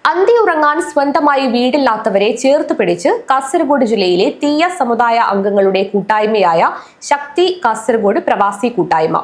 അന്തിയുറങ്ങാൻ സ്വന്തമായി വീടില്ലാത്തവരെ ചേർത്ത് പിടിച്ച് കാസർഗോഡ് ജില്ലയിലെ തീയ സമുദായ അംഗങ്ങളുടെ കൂട്ടായ്മയായ ശക്തി കാസർഗോഡ് പ്രവാസി കൂട്ടായ്മ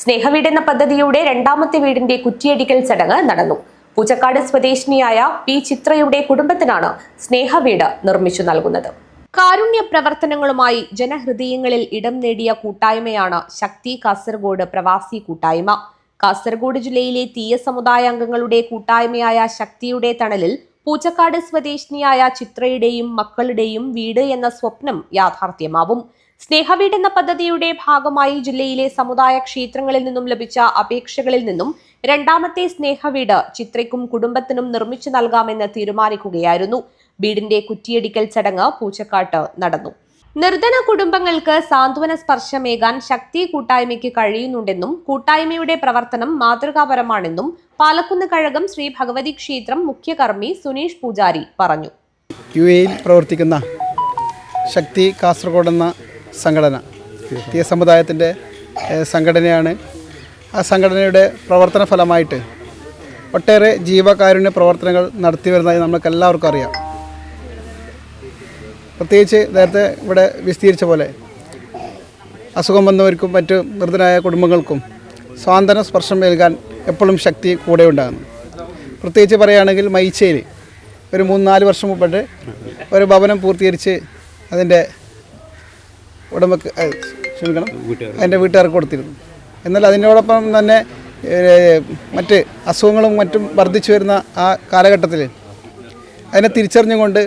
സ്നേഹവീട് എന്ന പദ്ധതിയുടെ രണ്ടാമത്തെ വീടിന്റെ കുറ്റിയടിക്കൽ ചടങ്ങ് നടന്നു. പൂച്ചക്കാട് സ്വദേശിനിയായ പി ചിത്രയുടെ കുടുംബത്തിനാണ് സ്നേഹവീട് നിർമ്മിച്ചു നൽകുന്നത്. കാരുണ്യ പ്രവർത്തനങ്ങളുമായി ജനഹൃദയങ്ങളിൽ ഇടം നേടിയ കൂട്ടായ്മയാണ് ശക്തി കാസർഗോഡ് പ്രവാസി കൂട്ടായ്മ. കാസർഗോഡ് ജില്ലയിലെ തീയ സമുദായ അംഗങ്ങളുടെ കൂട്ടായ്മയായ ശക്തിയുടെ തണലിൽ പൂച്ചക്കാട് സ്വദേശിനിയായ ചിത്രയുടെയും മക്കളുടെയും വീട് എന്ന സ്വപ്നം യാഥാർത്ഥ്യമാവും. സ്നേഹവീട് എന്ന പദ്ധതിയുടെ ഭാഗമായി ജില്ലയിലെ സമുദായ ക്ഷേത്രങ്ങളിൽ നിന്നും ലഭിച്ച അപേക്ഷകളിൽ നിന്നും രണ്ടാമത്തെ സ്നേഹവീട് ചിത്രയ്ക്കും കുടുംബത്തിനും നിർമ്മിച്ചു നൽകാമെന്ന് തീരുമാനിക്കുകയായിരുന്നു. വീടിന്റെ കുറ്റിയടിക്കൽ ചടങ്ങ് പൂച്ചക്കാട്ട് നടന്നു. നിർധന കുടുംബങ്ങൾക്ക് സാന്ത്വന സ്പർശമേകാൻ ശക്തി കൂട്ടായ്മയ്ക്ക് കഴിയുന്നുണ്ടെന്നും കൂട്ടായ്മയുടെ പ്രവർത്തനം മാതൃകാപരമാണെന്നും പാലക്കുന്ന് കഴകം ശ്രീ ഭഗവതി ക്ഷേത്രം മുഖ്യകർമ്മി സുനീഷ് പൂജാരി പറഞ്ഞു. യുഎഇയിൽ പ്രവർത്തിക്കുന്ന ശക്തി കാസർഗോഡ് എന്ന സംഘടന തീയ സമുദായത്തിൻ്റെ സംഘടനയാണ്. ആ സംഘടനയുടെ പ്രവർത്തന ഫലമായിട്ട് ഒട്ടേറെ ജീവകാരുണ്യ പ്രവർത്തനങ്ങൾ നടത്തി വരുന്നതായി നമ്മൾക്ക് എല്ലാവർക്കും അറിയാം. പ്രത്യേകിച്ച് നേരത്തെ ഇവിടെ വിസ്തീരിച്ച പോലെ അസുഖം വന്നവർക്കും മറ്റു നിർധനായ കുടുംബങ്ങൾക്കും സ്വാന്തന സ്പർശം നൽകാൻ എപ്പോഴും ശക്തി കൂടെ ഉണ്ടാകുന്നു. പ്രത്യേകിച്ച് പറയുകയാണെങ്കിൽ മൈച്ചയിൽ ഒരു 3-4 വർഷം മുമ്പ് ഒരു ഭവനം പൂർത്തീകരിച്ച് അതിൻ്റെ ഉടമക്ക് അതിൻ്റെ വീട്ടുകാർക്ക് കൊടുത്തിരുന്നു. എന്നാൽ അതിനോടൊപ്പം തന്നെ മറ്റ് അസുഖങ്ങളും മറ്റും വർദ്ധിച്ചു വരുന്ന ആ കാലഘട്ടത്തിൽ അതിനെ തിരിച്ചറിഞ്ഞുകൊണ്ട്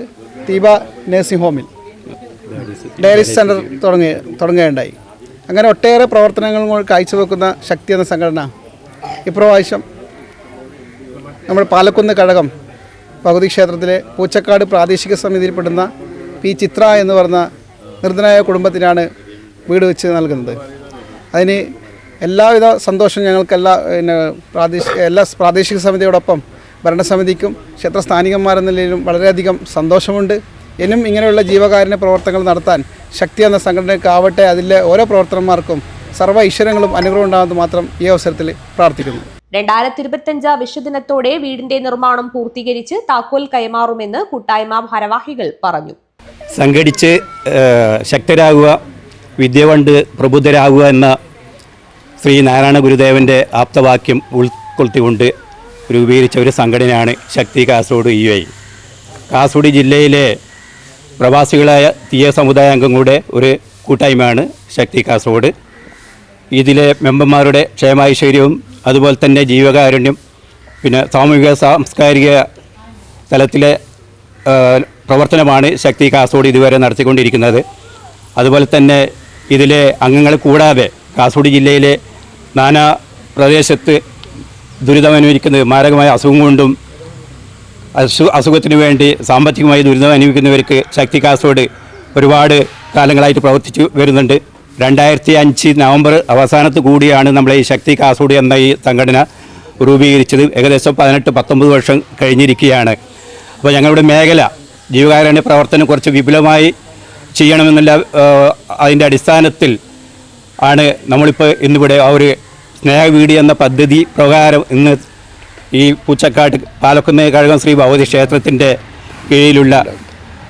തീബ നഴ്സിംഗ് ഹോമിൽ ഡയാലിസിസ് സെൻ്റർ തുടങ്ങുകയുണ്ടായി. അങ്ങനെ ഒട്ടേറെ പ്രവർത്തനങ്ങൾ കാഴ്ചവെക്കുന്ന ശക്തി എന്ന സംഘടന ഇപ്രാവശ്യം നമ്മുടെ പാലക്കുന്ന് കഴകം ഭഗവതി ക്ഷേത്രത്തിലെ പൂച്ചക്കാട് പ്രാദേശിക സമിതിയിൽപ്പെടുന്ന പി ചിത്ര എന്ന് പറഞ്ഞ നിർധനായ കുടുംബത്തിനാണ് വീട് വെച്ച് നൽകുന്നത്. അതിന് എല്ലാവിധ സന്തോഷം ഞങ്ങൾക്ക് എല്ലാ പ്രാദേശിക സമിതിയോടൊപ്പം ഭരണസമിതിക്കും ക്ഷേത്രസ്ഥാനികന്മാരെന്ന നിലയിലും വളരെയധികം സന്തോഷമുണ്ട്. ഇനിയും ഇങ്ങനെയുള്ള ജീവകാരുണ്യ പ്രവർത്തനങ്ങൾ നടത്താൻ ശക്തി എന്ന സംഘടനയ്ക്കാവട്ടെ അതിലെ ഓരോ പ്രവർത്തകന്മാർക്കും സർവ്വ ഐശ്വര്യങ്ങളും അനുഗ്രഹം ഉണ്ടാകുന്നത് മാത്രം ഈ അവസരത്തിൽ പ്രാർത്ഥിക്കുന്നു. 2025 വിഷുദിനത്തോടെ വീടിന്റെ നിർമ്മാണം പൂർത്തീകരിച്ച് താക്കോൽ കൈമാറുമെന്ന് കൂട്ടായ്മ ഭാരവാഹികൾ പറഞ്ഞു. സംഘടിച്ച് ശക്തരാകുക, വിദ്യ കൊണ്ട് പ്രബുദ്ധരാകുക എന്ന ശ്രീ നാരായണ ഗുരുദേവൻ്റെ ആപ്തവാക്യം ഉൾക്കൊള്ളിക്കൊണ്ട് രൂപീകരിച്ച ഒരു സംഘടനയാണ് ശക്തി കാസർഗോഡ് യുഎഇ. കാസർഗോഡ് ജില്ലയിലെ പ്രവാസികളായ തീയ സമുദായ അംഗങ്ങളുടെ ഒരു കൂട്ടായ്മയാണ് ശക്തി കാസർഗോഡ്. ഇതിലെ മെമ്പർമാരുടെ ക്ഷേമൈശ്വര്യവും അതുപോലെ തന്നെ ജീവകാരുണ്യം, പിന്നെ സാമൂഹിക സാംസ്കാരിക തലത്തിലെ പ്രവർത്തനമാണ് ശക്തി കാസർഗോഡ് ഇതുവരെ നടത്തിക്കൊണ്ടിരിക്കുന്നത്. അതുപോലെ തന്നെ ഇതിലെ അംഗങ്ങൾ കൂടാതെ കാസർഗോഡ് ജില്ലയിലെ നാനാ പ്രദേശത്ത് ദുരിതമനുഭവിക്കുന്നത് മാരകമായ അസുഖം കൊണ്ടും അസുഖത്തിനു വേണ്ടി സാമ്പത്തികമായി ദുരിതം അനുഭവിക്കുന്നവർക്ക് ശക്തി കാസർഗോഡ് ഒരുപാട് കാലങ്ങളായിട്ട് പ്രവർത്തിച്ചു വരുന്നുണ്ട്. 2005 നവംബർ അവസാനത്ത് കൂടിയാണ് നമ്മളെ ഈ ശക്തി കാസർഗോഡ് എന്ന ഈ സംഘടന രൂപീകരിച്ചത്. ഏകദേശം 18-19 വർഷം കഴിഞ്ഞിരിക്കുകയാണ്. അപ്പോൾ ഞങ്ങളുടെ മേഖല ജീവകാരുണ്യ പ്രവർത്തനം കുറച്ച് വിപുലമായി ചെയ്യണമെന്നുള്ള അതിൻ്റെ അടിസ്ഥാനത്തിൽ ആണ് നമ്മളിപ്പോൾ ഇന്നിവിടെ ആ ഒരു സ്നേഹവീട് എന്ന പദ്ധതി പ്രകാരം ഇന്ന് ഈ പൂച്ചക്കാട് പാലക്കുന്ന് കഴകം ശ്രീ ഭഗവതി ക്ഷേത്രത്തിൻ്റെ കീഴിലുള്ള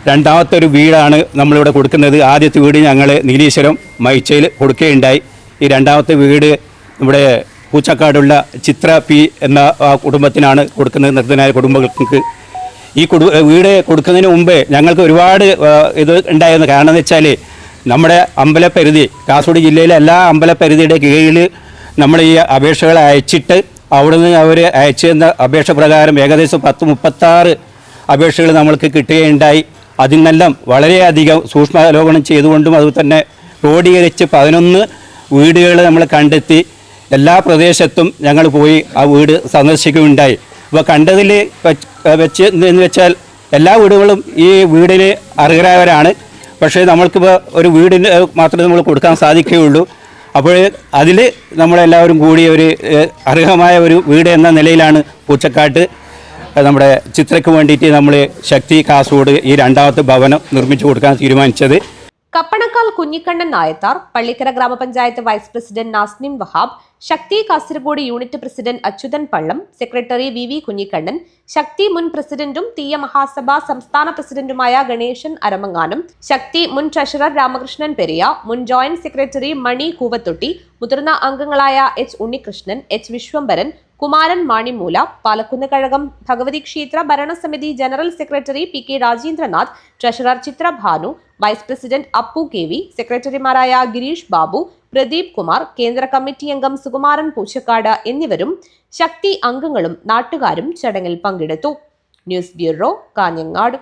രണ്ടാമത്തെ ഒരു വീടാണ് നമ്മളിവിടെ കൊടുക്കുന്നത്. ആദ്യത്തെ വീട് ഞങ്ങൾ നീലീശ്വരം മൈച്ചയിൽ കൊടുക്കുകയുണ്ടായി. ഈ രണ്ടാമത്തെ വീട് നമ്മുടെ പൂച്ചക്കാടുള്ള ചിത്ര പി എന്ന ആ കുടുംബത്തിനാണ് കൊടുക്കുന്നത്, നിർധനായ കുടുംബങ്ങൾക്ക്. ഈ വീട് കൊടുക്കുന്നതിന് മുമ്പ് ഞങ്ങൾക്ക് ഒരുപാട് ഇത് ഉണ്ടായിരുന്നു. കാരണം എന്ന് വെച്ചാൽ നമ്മുടെ അമ്പലപരിധി കാസർഗോഡ് ജില്ലയിലെ എല്ലാ അമ്പലപരിധിയുടെ കീഴിൽ നമ്മൾ ഈ അപേക്ഷകൾ അയച്ചിട്ട് അവിടെ നിന്ന് അവർ അയച്ചു തന്ന അപേക്ഷ പ്രകാരം ഏകദേശം 10-36 അപേക്ഷകൾ നമ്മൾക്ക് കിട്ടുകയുണ്ടായി. അതിനെല്ലാം വളരെയധികം സൂക്ഷ്മാവലോകനം ചെയ്തുകൊണ്ടും അതുപോലെ തന്നെ ക്രോഡീകരിച്ച് 11 വീടുകൾ നമ്മൾ കണ്ടെത്തി എല്ലാ പ്രദേശത്തും ഞങ്ങൾ പോയി ആ വീട് സന്ദർശിക്കുകയുണ്ടായി. അപ്പോൾ കണ്ടതിൽ വെച്ച് എന്ന് വെച്ചാൽ എല്ലാ വീടുകളും ഈ വീടിന് അർഹരായവരാണ്. പക്ഷേ നമ്മൾക്കിപ്പോൾ ഒരു വീടിന് മാത്രമേ നമ്മൾ കൊടുക്കാൻ സാധിക്കുകയുള്ളൂ. അപ്പോൾ അതിൽ നമ്മളെല്ലാവരും കൂടി ഒരു അർഹമായ ഒരു വീട് എന്ന നിലയിലാണ് പൂച്ചക്കാട്ട് നമ്മുടെ ചിത്രയ്ക്ക് വേണ്ടിയിട്ട് നമ്മൾ ശക്തി കാസർഗോഡ് ഈ രണ്ടാമത്തെ ഭവനം നിർമ്മിച്ചു കൊടുക്കാൻ തീരുമാനിച്ചത്. കപ്പണക്കാൽ കുഞ്ഞിക്കണ്ണൻ നായത്താർ, പള്ളിക്കര ഗ്രാമപഞ്ചായത്ത് വൈസ് പ്രസിഡന്റ് നാസ്നിൻ വഹാബ്, ശക്തി കാസർഗോഡ് യൂണിറ്റ് പ്രസിഡന്റ് അച്യുതൻ പള്ളം, സെക്രട്ടറി വി കുഞ്ഞിക്കണ്ണൻ, ശക്തി മുൻ പ്രസിഡന്റും തീയ മഹാസഭ സംസ്ഥാന പ്രസിഡന്റുമായ ഗണേശൻ അരമങ്ങാനം, ശക്തി മുൻ ട്രഷറർ രാമകൃഷ്ണൻ പെരിയ, മുൻ ജോയിന്റ് സെക്രട്ടറി മണി കൂവത്തൊട്ടി, മുതിർന്ന അംഗങ്ങളായ എച്ച് ഉണ്ണികൃഷ്ണൻ, എച്ച് വിശ്വംഭരൻ, കുമാരൻ മാണിമൂല, പാലക്കുന്ന് കഴകം ഭഗവതി ക്ഷേത്ര ഭരണസമിതി general secretary P K Rajendranath, treasurer Chithra Bhanu, vice president Appu K V, സെക്രട്ടറിമാരായ ഗിരീഷ് ബാബു, പ്രദീപ് കുമാർ, കേന്ദ്ര കമ്മിറ്റി അംഗം സുകുമാരൻ പൂച്ചക്കാട് എന്നിവരും ശക്തി അംഗങ്ങളും നാട്ടുകാരും ചടങ്ങിൽ പങ്കെടുത്തു. News bureau, Kanhangad.